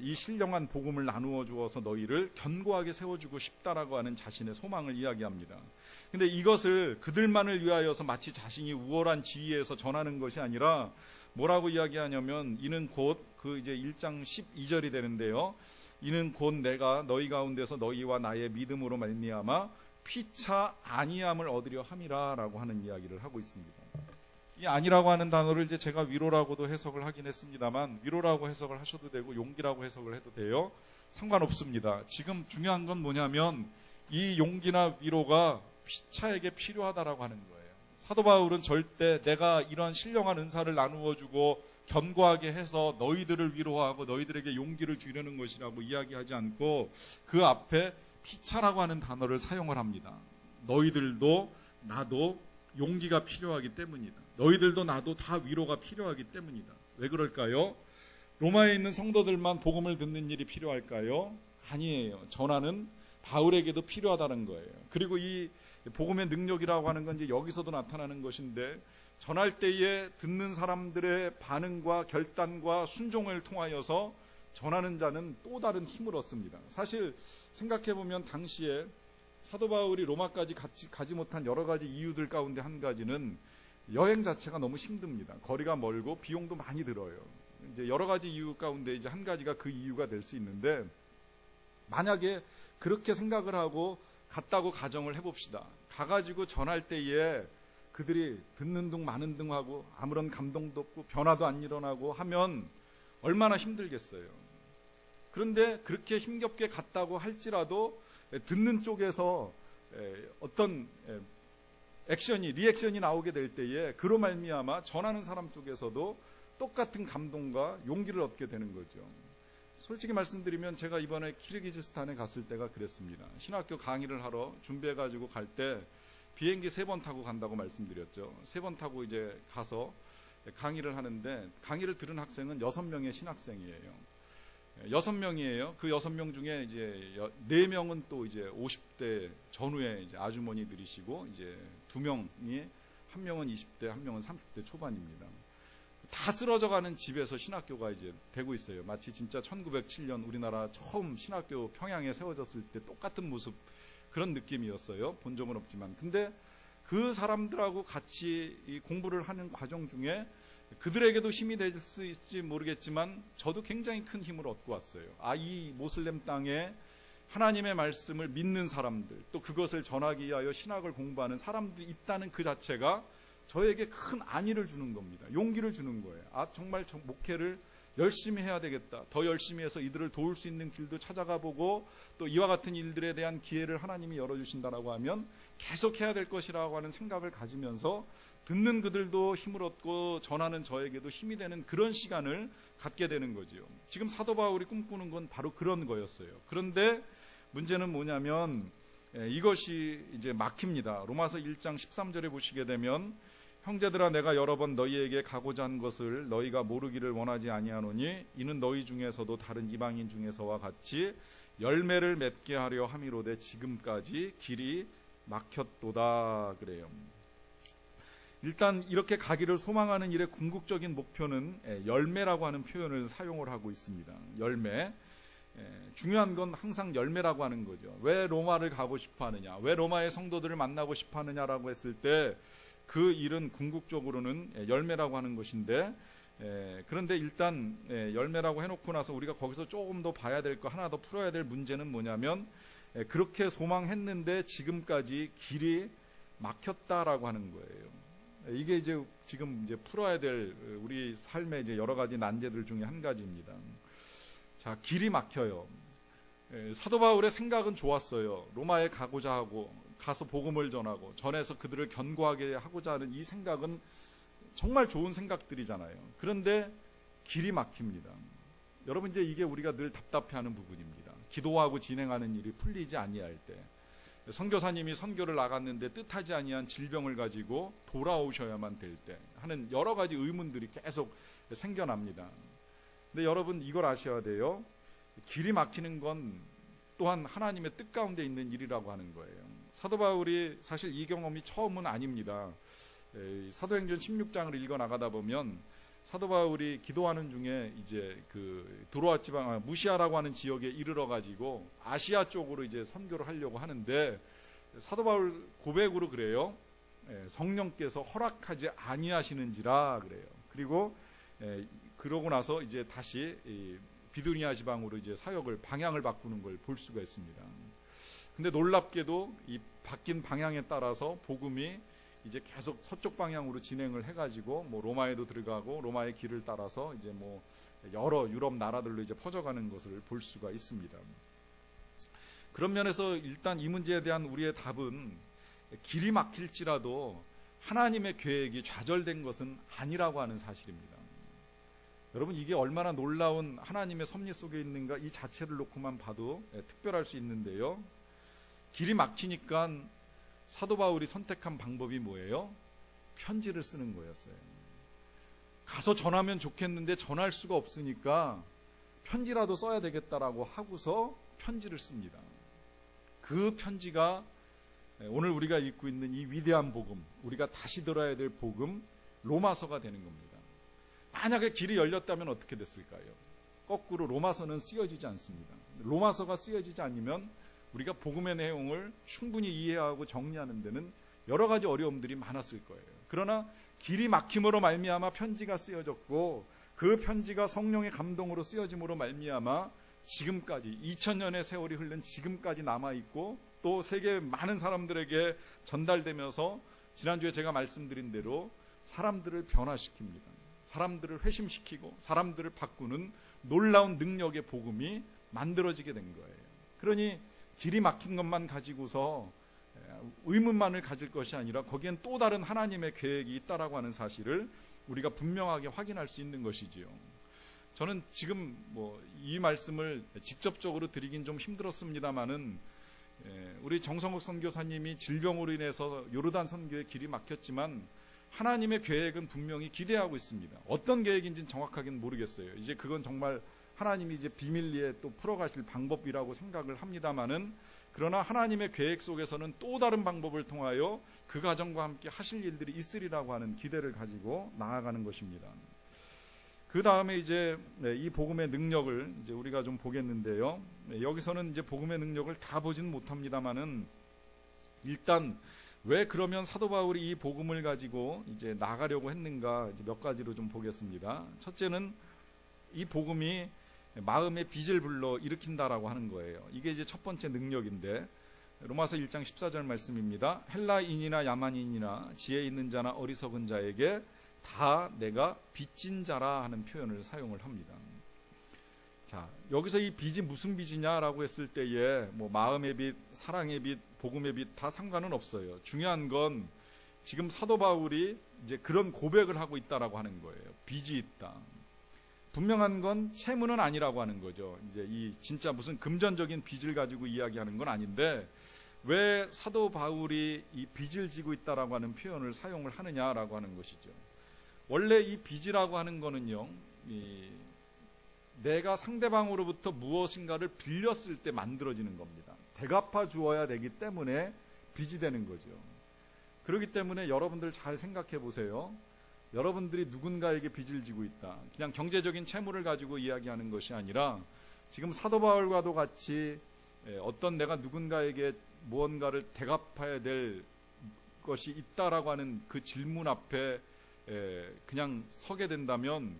이 신령한 복음을 나누어 주어서 너희를 견고하게 세워주고 싶다라고 하는 자신의 소망을 이야기합니다. 근데 이것을 그들만을 위하여서 마치 자신이 우월한 지위에서 전하는 것이 아니라 뭐라고 이야기하냐면, 이는 곧 그 이제 1장 12절이 되는데요. 이는 곧 내가 너희 가운데서 너희와 나의 믿음으로 말미암아 피차 아니함을 얻으려 함이라라고 하는 이야기를 하고 있습니다. 이 아니라고 하는 단어를 이제 제가 위로라고도 해석을 하긴 했습니다만, 위로라고 해석을 하셔도 되고 용기라고 해석을 해도 돼요. 상관없습니다. 지금 중요한 건 뭐냐면 이 용기나 위로가 피차에게 필요하다라고 하는 거예요. 사도 바울은 절대 내가 이런 신령한 은사를 나누어 주고 견고하게 해서 너희들을 위로하고 너희들에게 용기를 주려는 것이라고 이야기하지 않고 그 앞에 피차라고 하는 단어를 사용을 합니다. 너희들도 나도 용기가 필요하기 때문이다. 너희들도 나도 다 위로가 필요하기 때문이다. 왜 그럴까요? 로마에 있는 성도들만 복음을 듣는 일이 필요할까요? 아니에요. 전하는 바울에게도 필요하다는 거예요. 그리고 이 복음의 능력이라고 하는 건 이제 여기서도 나타나는 것인데, 전할 때에 듣는 사람들의 반응과 결단과 순종을 통하여서 전하는 자는 또 다른 힘을 얻습니다. 사실 생각해보면 당시에 사도 바울이 로마까지 가지 못한 여러 가지 이유들 가운데 한 가지는 여행 자체가 너무 힘듭니다. 거리가 멀고 비용도 많이 들어요. 이제 여러 가지 이유 가운데 이제 한 가지가 그 이유가 될 수 있는데, 만약에 그렇게 생각을 하고 갔다고 가정을 해봅시다. 가가지고 전할 때에 그들이 듣는 둥 마는 둥 하고 아무런 감동도 없고 변화도 안 일어나고 하면 얼마나 힘들겠어요. 그런데 그렇게 힘겹게 갔다고 할지라도 듣는 쪽에서 어떤 리액션이 나오게 될 때에 그로 말미암아 전하는 사람 쪽에서도 똑같은 감동과 용기를 얻게 되는 거죠. 솔직히 말씀드리면 제가 이번에 키르기즈스탄에 갔을 때가 그랬습니다. 신학교 강의를 하러 준비해가지고 갈 때 비행기 3번 타고 간다고 말씀드렸죠. 3번 타고 이제 가서 강의를 하는데, 강의를 들은 학생은 6명의 신학생이에요. 6명이에요. 그 6명 중에 이제 4명은 또 이제 50대 전후의 이제 아주머니들이시고, 이제 2명이, 한 명은 20대, 한 명은 30대 초반입니다. 다 쓰러져가는 집에서 신학교가 이제 되고 있어요. 마치 진짜 1907년 우리나라 처음 신학교 평양에 세워졌을 때 똑같은 모습, 그런 느낌이었어요. 본 적은 없지만. 근데 그 사람들하고 같이 이 공부를 하는 과정 중에 그들에게도 힘이 될 수 있을지 모르겠지만 저도 굉장히 큰 힘을 얻고 왔어요. 이 모슬렘 땅에 하나님의 말씀을 믿는 사람들, 또 그것을 전하기 위하여 신학을 공부하는 사람들이 있다는 그 자체가 저에게 큰 안위를 주는 겁니다. 용기를 주는 거예요. 정말 목회를 열심히 해야 되겠다. 더 열심히 해서 이들을 도울 수 있는 길도 찾아가 보고, 또 이와 같은 일들에 대한 기회를 하나님이 열어주신다라고 하면 계속 해야 될 것이라고 하는 생각을 가지면서 듣는 그들도 힘을 얻고 전하는 저에게도 힘이 되는 그런 시간을 갖게 되는 거지요. 지금 사도 바울이 꿈꾸는 건 바로 그런 거였어요. 그런데 문제는 뭐냐면 이것이 이제 막힙니다. 로마서 1장 13절에 보시게 되면, 형제들아 내가 여러 번 너희에게 가고자 한 것을 너희가 모르기를 원하지 아니하노니 이는 너희 중에서도 다른 이방인 중에서와 같이 열매를 맺게 하려 함이로되 지금까지 길이 막혔도다 그래요. 일단 이렇게 가기를 소망하는 일의 궁극적인 목표는 열매라고 하는 표현을 사용을 하고 있습니다. 열매. 중요한 건 항상 열매라고 하는 거죠. 왜 로마를 가고 싶어 하느냐, 왜 로마의 성도들을 만나고 싶어 하느냐라고 했을 때 그 일은 궁극적으로는 열매라고 하는 것인데, 그런데 일단 열매라고 해놓고 나서 우리가 거기서 조금 더 봐야 될 거, 하나 더 풀어야 될 문제는 뭐냐면, 그렇게 소망했는데 지금까지 길이 막혔다라고 하는 거예요. 이게 이제 지금 이제 풀어야 될 우리 삶의 이제 여러 가지 난제들 중에 한 가지입니다. 자, 길이 막혀요. 사도 바울의 생각은 좋았어요. 로마에 가고자 하고 가서 복음을 전하고 전해서 그들을 견고하게 하고자 하는 이 생각은 정말 좋은 생각들이잖아요. 그런데 길이 막힙니다. 여러분, 이제 이게 우리가 늘 답답해하는 부분입니다. 기도하고 진행하는 일이 풀리지 아니할 때, 선교사님이 선교를 나갔는데 뜻하지 아니한 질병을 가지고 돌아오셔야만 될 때 하는 여러 가지 의문들이 계속 생겨납니다. 근데 여러분, 이걸 아셔야 돼요. 길이 막히는 건 또한 하나님의 뜻 가운데 있는 일이라고 하는 거예요. 사도 바울이 사실 이 경험이 처음은 아닙니다. 사도행전 16장을 읽어 나가다 보면 사도 바울이 기도하는 중에 이제 그 드로아 지방 무시아라고 하는 지역에 이르러 가지고 아시아 쪽으로 이제 선교를 하려고 하는데, 사도 바울 고백으로 그래요. 성령께서 허락하지 아니하시는지라 그래요. 그리고 그러고 나서 이제 다시 비두니아 지방으로 이제 사역을 방향을 바꾸는 걸 볼 수가 있습니다. 근데 놀랍게도 이 바뀐 방향에 따라서 복음이 이제 계속 서쪽 방향으로 진행을 해가지고 뭐 로마에도 들어가고 로마의 길을 따라서 이제 뭐 여러 유럽 나라들로 이제 퍼져가는 것을 볼 수가 있습니다. 그런 면에서 일단 이 문제에 대한 우리의 답은 길이 막힐지라도 하나님의 계획이 좌절된 것은 아니라고 하는 사실입니다. 여러분, 이게 얼마나 놀라운 하나님의 섭리 속에 있는가, 이 자체를 놓고만 봐도 특별할 수 있는데요. 길이 막히니까 사도 바울이 선택한 방법이 뭐예요? 편지를 쓰는 거였어요. 가서 전하면 좋겠는데 전할 수가 없으니까 편지라도 써야 되겠다라고 하고서 편지를 씁니다. 그 편지가 오늘 우리가 읽고 있는 이 위대한 복음, 우리가 다시 들어야 될 복음, 로마서가 되는 겁니다. 만약에 길이 열렸다면 어떻게 됐을까요? 거꾸로 로마서는 쓰여지지 않습니다. 로마서가 쓰여지지 않으면 우리가 복음의 내용을 충분히 이해하고 정리하는 데는 여러 가지 어려움들이 많았을 거예요. 그러나 길이 막힘으로 말미암아 편지가 쓰여졌고, 그 편지가 성령의 감동으로 쓰여짐으로 말미암아 지금까지 2000년의 세월이 흐른 지금까지 남아있고, 또 세계 많은 사람들에게 전달되면서 지난주에 제가 말씀드린 대로 사람들을 변화시킵니다. 사람들을 회심시키고 사람들을 바꾸는 놀라운 능력의 복음이 만들어지게 된 거예요. 그러니 길이 막힌 것만 가지고서 의문만을 가질 것이 아니라 거기엔 또 다른 하나님의 계획이 있다라고 하는 사실을 우리가 분명하게 확인할 수 있는 것이지요. 저는 지금 이 말씀을 직접적으로 드리긴 좀 힘들었습니다만은, 우리 정성욱 선교사님이 질병으로 인해서 요르단 선교의 길이 막혔지만 하나님의 계획은 분명히 기대하고 있습니다. 어떤 계획인지는 정확하게는 모르겠어요. 이제 그건 정말 하나님이 이제 비밀리에 또 풀어가실 방법이라고 생각을 합니다만은, 그러나 하나님의 계획 속에서는 또 다른 방법을 통하여 그 가정과 함께 하실 일들이 있으리라고 하는 기대를 가지고 나아가는 것입니다. 그 다음에 이제 이 복음의 능력을 이제 우리가 좀 보겠는데요. 여기서는 이제 복음의 능력을 다 보지는 못합니다만은, 일단 왜 그러면 사도 바울이 이 복음을 가지고 이제 나가려고 했는가, 이제 몇 가지로 좀 보겠습니다. 첫째는 이 복음이 마음의 빚을 불러 일으킨다라고 하는 거예요. 이게 이제 첫 번째 능력인데, 로마서 1장 14절 말씀입니다. 헬라인이나 야만인이나 지혜 있는 자나 어리석은 자에게 다 내가 빚진 자라 하는 표현을 사용을 합니다. 자, 여기서 이 빚이 무슨 빚이냐라고 했을 때에 마음의 빚, 사랑의 빚, 복음의 빚 다 상관은 없어요. 중요한 건 지금 사도 바울이 이제 그런 고백을 하고 있다라고 하는 거예요. 빚이 있다. 분명한 건 채무는 아니라고 하는 거죠. 이제 이 진짜 무슨 금전적인 빚을 가지고 이야기하는 건 아닌데, 왜 사도 바울이 이 빚을 지고 있다라고 하는 표현을 사용을 하느냐라고 하는 것이죠. 원래 이 빚이라고 하는 거는요, 내가 상대방으로부터 무엇인가를 빌렸을 때 만들어지는 겁니다. 대갚아 주어야 되기 때문에 빚이 되는 거죠. 그렇기 때문에 여러분들 잘 생각해 보세요. 여러분들이 누군가에게 빚을 지고 있다. 그냥 경제적인 채무를 가지고 이야기하는 것이 아니라, 지금 사도 바울과도 같이 어떤 내가 누군가에게 무언가를 대갚아야 될 것이 있다라고 하는 그 질문 앞에 그냥 서게 된다면,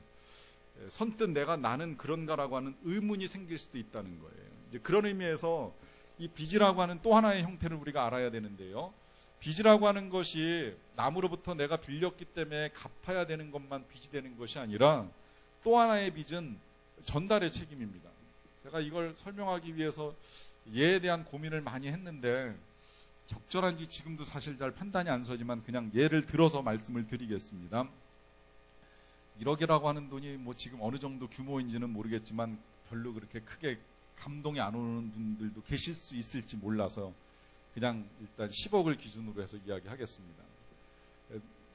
선뜻 나는 그런가라고 하는 의문이 생길 수도 있다는 거예요. 이제 그런 의미에서 이 빚이라고 하는 또 하나의 형태를 우리가 알아야 되는데요. 빚이라고 하는 것이 남으로부터 내가 빌렸기 때문에 갚아야 되는 것만 빚이 되는 것이 아니라, 또 하나의 빚은 전달의 책임입니다. 제가 이걸 설명하기 위해서 예에 대한 고민을 많이 했는데, 적절한지 지금도 사실 잘 판단이 안 서지만 그냥 예를 들어서 말씀을 드리겠습니다. 1억이라고 하는 돈이 지금 어느 정도 규모인지는 모르겠지만 별로 그렇게 크게 감동이 안 오는 분들도 계실 수 있을지 몰라서 그냥 일단 10억을 기준으로 해서 이야기하겠습니다.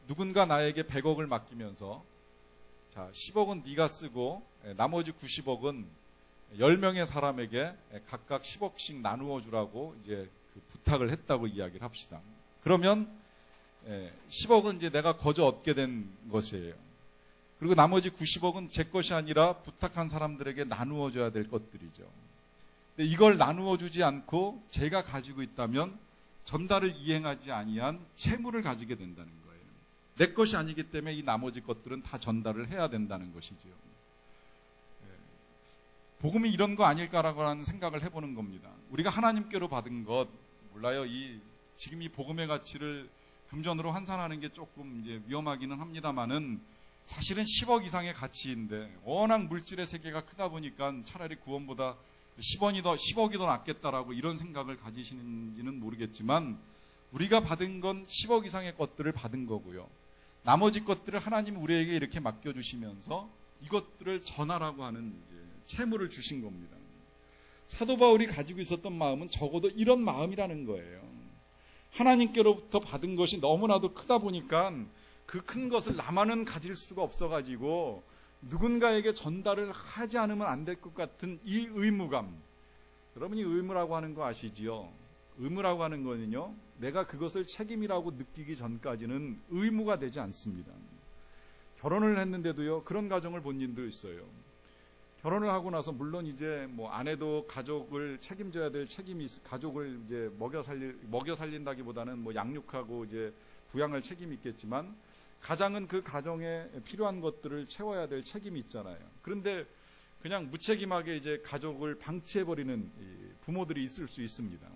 누군가 나에게 100억을 맡기면서, 자, 10억은 네가 쓰고 나머지 90억은 10명의 사람에게 각각 10억씩 나누어 주라고 이제 그 부탁을 했다고 이야기를 합시다. 그러면 10억은 이제 내가 거저 얻게 된 것이에요. 그리고 나머지 90억은 제 것이 아니라 부탁한 사람들에게 나누어 줘야 될 것들이죠. 근데 이걸 나누어 주지 않고 제가 가지고 있다면 전달을 이행하지 아니한 채무를 가지게 된다는 거예요. 내 것이 아니기 때문에 이 나머지 것들은 다 전달을 해야 된다는 것이죠. 복음이 이런 거 아닐까라고 하는 생각을 해보는 겁니다. 우리가 하나님께로 받은 것, 몰라요. 지금 이 복음의 가치를 금전으로 환산하는 게 조금 이제 위험하기는 합니다만은, 사실은 10억 이상의 가치인데, 워낙 물질의 세계가 크다 보니까 차라리 구원보다 10억이 더 낫겠다라고 이런 생각을 가지시는지는 모르겠지만, 우리가 받은 건 10억 이상의 것들을 받은 거고요. 나머지 것들을 하나님이 우리에게 이렇게 맡겨주시면서 이것들을 전하라고 하는 이제 채무를 주신 겁니다. 사도 바울이 가지고 있었던 마음은 적어도 이런 마음이라는 거예요. 하나님께로부터 받은 것이 너무나도 크다 보니까 그 큰 것을 나만은 가질 수가 없어가지고 누군가에게 전달을 하지 않으면 안 될 것 같은 이 의무감. 여러분이 의무라고 하는 거 아시지요? 의무라고 하는 거는요, 내가 그것을 책임이라고 느끼기 전까지는 의무가 되지 않습니다. 결혼을 했는데도요, 그런 가정을 본 일도 있어요. 결혼을 하고 나서 물론 이제 뭐 아내도 가족을 책임져야 될 책임이 가족을 이제 먹여 살린다기보다는 뭐 양육하고 이제 부양할 책임이 있겠지만 가장은 그 가정에 필요한 것들을 채워야 될 책임이 있잖아요. 그런데 그냥 무책임하게 이제 가족을 방치해버리는 부모들이 있을 수 있습니다.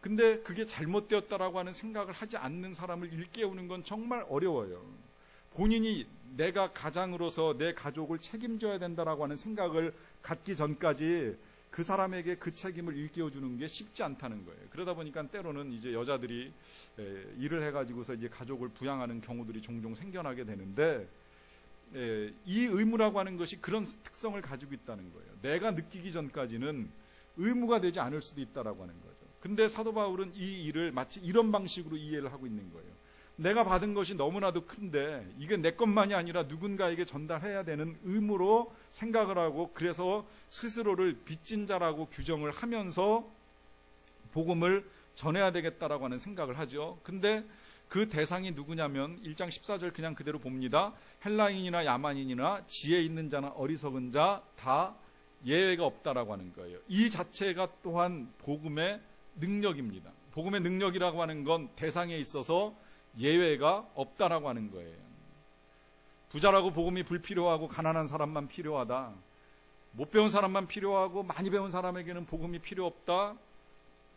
근데 그게 잘못되었다라고 하는 생각을 하지 않는 사람을 일깨우는 건 정말 어려워요. 본인이 내가 가장으로서 내 가족을 책임져야 된다라고 하는 생각을 갖기 전까지 그 사람에게 그 책임을 일깨워주는 게 쉽지 않다는 거예요. 그러다 보니까 때로는 이제 여자들이 일을 해가지고서 이제 가족을 부양하는 경우들이 종종 생겨나게 되는데, 이 의무라고 하는 것이 그런 특성을 가지고 있다는 거예요. 내가 느끼기 전까지는 의무가 되지 않을 수도 있다라고 하는 거죠. 근데 사도 바울은 이 일을 마치 이런 방식으로 이해를 하고 있는 거예요. 내가 받은 것이 너무나도 큰데 이게 내 것만이 아니라 누군가에게 전달해야 되는 의무로 생각을 하고, 그래서 스스로를 빚진 자라고 규정을 하면서 복음을 전해야 되겠다라고 하는 생각을 하죠. 근데 그 대상이 누구냐면 1장 14절 그냥 그대로 봅니다. 헬라인이나 야만인이나 지혜 있는 자나 어리석은 자 다 예외가 없다라고 하는 거예요. 이 자체가 또한 복음의 능력입니다. 복음의 능력이라고 하는 건 대상에 있어서 예외가 없다라고 하는 거예요. 부자라고 복음이 불필요하고 가난한 사람만 필요하다, 못 배운 사람만 필요하고 많이 배운 사람에게는 복음이 필요 없다,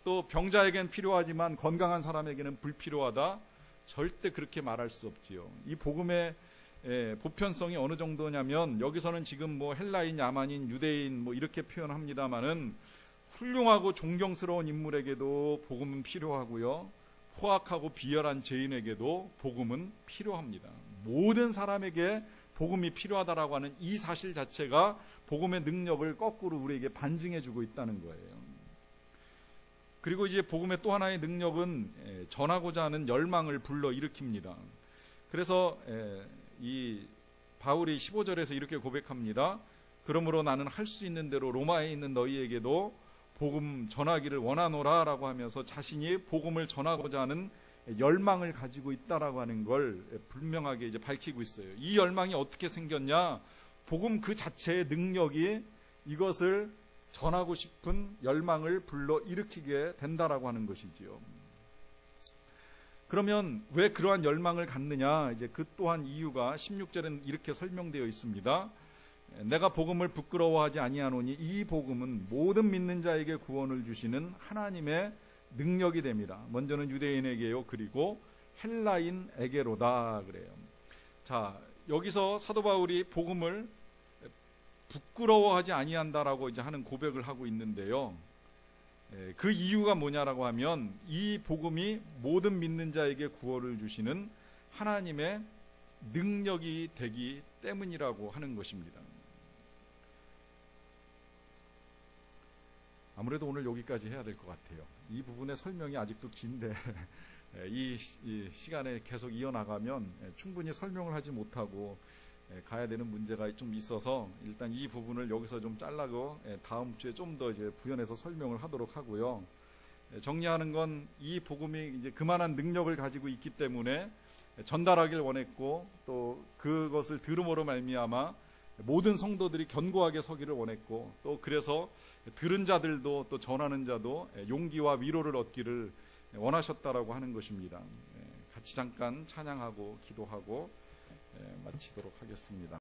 또 병자에겐 필요하지만 건강한 사람에게는 불필요하다, 절대 그렇게 말할 수 없지요. 이 복음의 보편성이 어느 정도냐면, 여기서는 지금 뭐 헬라인, 야만인, 유대인 뭐 이렇게 표현합니다마는 훌륭하고 존경스러운 인물에게도 복음은 필요하고요, 포악하고 비열한 죄인에게도 복음은 필요합니다. 모든 사람에게 복음이 필요하다라고 하는 이 사실 자체가 복음의 능력을 거꾸로 우리에게 반증해주고 있다는 거예요. 그리고 이제 복음의 또 하나의 능력은 전하고자 하는 열망을 불러일으킵니다. 그래서 이 바울이 15절에서 이렇게 고백합니다. 그러므로 나는 할 수 있는 대로 로마에 있는 너희에게도 복음 전하기를 원하노라 라고 하면서 자신이 복음을 전하고자 하는 열망을 가지고 있다라고 하는 걸 분명하게 이제 밝히고 있어요. 이 열망이 어떻게 생겼냐? 복음 그 자체의 능력이 이것을 전하고 싶은 열망을 불러일으키게 된다라고 하는 것이지요. 그러면 왜 그러한 열망을 갖느냐? 이제 그 또한 이유가 16절에는 이렇게 설명되어 있습니다. 내가 복음을 부끄러워하지 아니하노니 이 복음은 모든 믿는 자에게 구원을 주시는 하나님의 능력이 됩니다. 먼저는 유대인에게요, 그리고 헬라인에게로다 그래요. 자, 여기서 사도 바울이 복음을 부끄러워하지 아니한다라고 이제 하는 고백을 하고 있는데요. 그 이유가 뭐냐라고 하면 이 복음이 모든 믿는 자에게 구원을 주시는 하나님의 능력이 되기 때문이라고 하는 것입니다. 아무래도 오늘 여기까지 해야 될 것 같아요. 이 부분의 설명이 아직도 긴데 이 시간에 계속 이어나가면 충분히 설명을 하지 못하고 가야 되는 문제가 좀 있어서 일단 이 부분을 여기서 좀 잘라고 다음 주에 좀 더 이제 부연해서 설명을 하도록 하고요. 정리하는 건 이 복음이 이제 그만한 능력을 가지고 있기 때문에 전달하길 원했고, 또 그것을 들음으로 말미암아 모든 성도들이 견고하게 서기를 원했고, 또 그래서 들은 자들도 또 전하는 자도 용기와 위로를 얻기를 원하셨다라고 하는 것입니다. 같이 잠깐 찬양하고 기도하고 마치도록 하겠습니다.